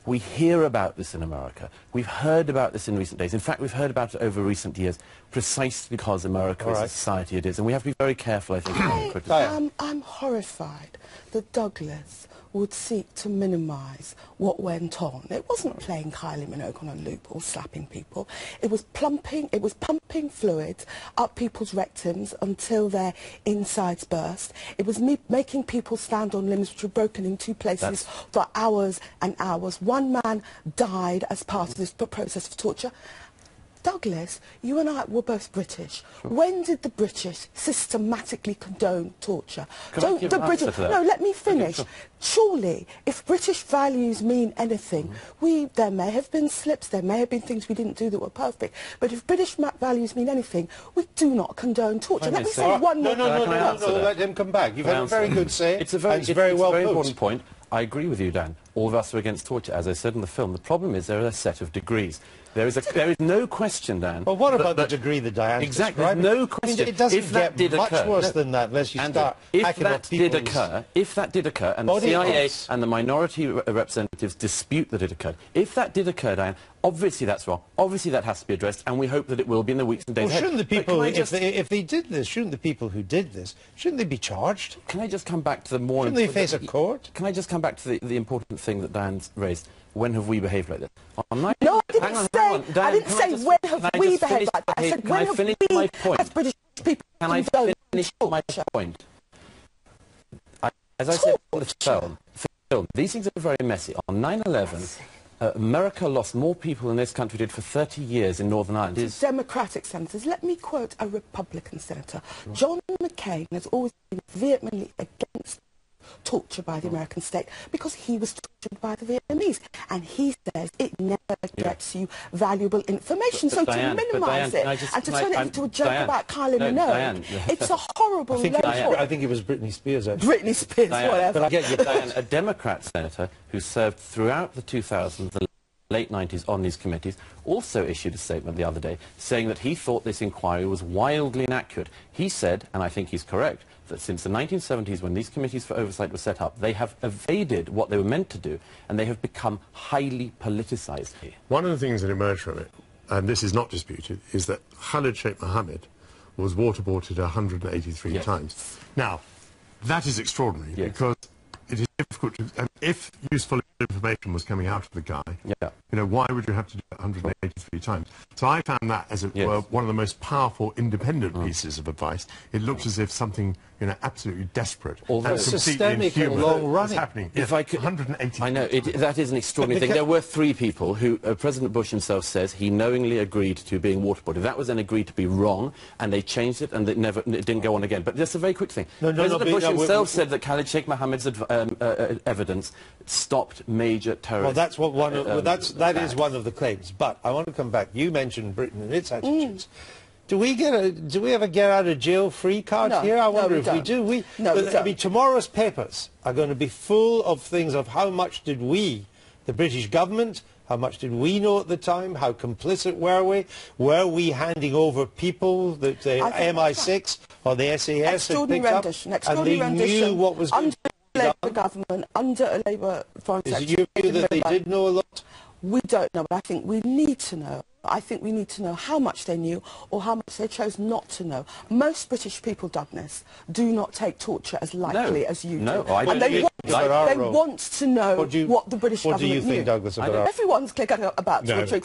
We hear about this in America. We've heard about this in recent days. In fact, we've heard about it over recent years precisely because America is the society it is. And we have to be very careful, I think. I'm horrified that Douglas would seek to minimise what went on. It wasn't playing Kylie Minogue on a loop or slapping people. It was pumping fluids up people's rectums until their insides burst. It was making people stand on limbs which were broken in two places for hours and hours. One man died as part of this process of torture. Douglas, you and I were both British. Sure. When did the British systematically condone torture? No, let me finish. Okay, sure. Surely, if British values mean anything, there may have been slips, there may have been things we didn't do that were perfect, but if British values mean anything, we do not condone torture. Let me say one more. No, let him come back. You've had a very good say. It's a very important point. I agree with you, Dan. All of us are against torture, as I said in the film. The problem is there are a set of degrees. There is no question, Dan. Well, what about the degree that Diane exactly, described? No question. It doesn't get much worse than that unless you start hacking up people's... If that did occur, and the CIA and the minority representatives dispute that it occurred, if that did occur, Diane, obviously that's wrong. Obviously that has to be addressed, and we hope that it will be in the weeks and days ahead. Shouldn't the people, if they did this, shouldn't the people who did this, shouldn't they be charged? Can I just come back to the more... Shouldn't they face a court? Can I just come back to the important thing that Diane's raised? When have we behaved like this? No, I didn't say when have we behaved like that. I said when have we, as British people, can I finish my point? As I said in the film, these things are very messy. On 9/11, America lost more people than this country did for 30 years in Northern Ireland. Democratic senators. Let me quote a Republican senator. Sure. John McCain has always been vehemently against torture by the American state because he was tortured by the Vietnamese, and he says it never gets you valuable information. So Diane, to minimise it and to turn it into a joke about Kylie Minogue, it's a horrible I think it was Britney Spears, actually. Britney Spears, whatever. But I get you, Diane, a Democrat senator who served throughout the 2000s, the late 90s on these committees, also issued a statement the other day saying that he thought this inquiry was wildly inaccurate. He said, and I think he's correct, that since the 1970s, when these committees for oversight were set up, they have evaded what they were meant to do, and they have become highly politicised. One of the things that emerged from it, and this is not disputed, is that Khalid Sheikh Mohammed was waterboarded 183 times. Now, that is extraordinary, because it is difficult to... if useful information was coming out of the guy, you know, why would you have to do it 183 times? So I found that, as it were, one of the most powerful independent pieces of advice. It looks as if something, you know, absolutely desperate and systemic and long-running happening. If I could, 183. I know, that is an extraordinary thing. There were 3 people who President Bush himself says he knowingly agreed to being waterboarded. That was then agreed to be wrong, and they changed it, and it didn't go on again. But just a very quick thing. President Bush himself said that Khalid Sheikh Mohammed's evidence stopped major terrorism. Well, that's what that is one of the claims. But I want to come back. You mentioned Britain and its attitudes. Do we ever get out of jail free card here? I wonder if we do. I mean, tomorrow's papers are going to be full of things of how much did we, the British government, how much did we know at the time? How complicit were we? Were we handing over people that the MI6 or the SAS had picked up, and they knew what was going on? Under Labour government, under a Labour foreign secretary. Is it your view that they did know a lot? We don't know, but I think we need to know. I think we need to know how much they knew or how much they chose not to know. Most British people, Douglas, do not take torture as lightly as you do. And they want to know what the British government knew. What do you think, Douglas, about Everyone's clear about torture.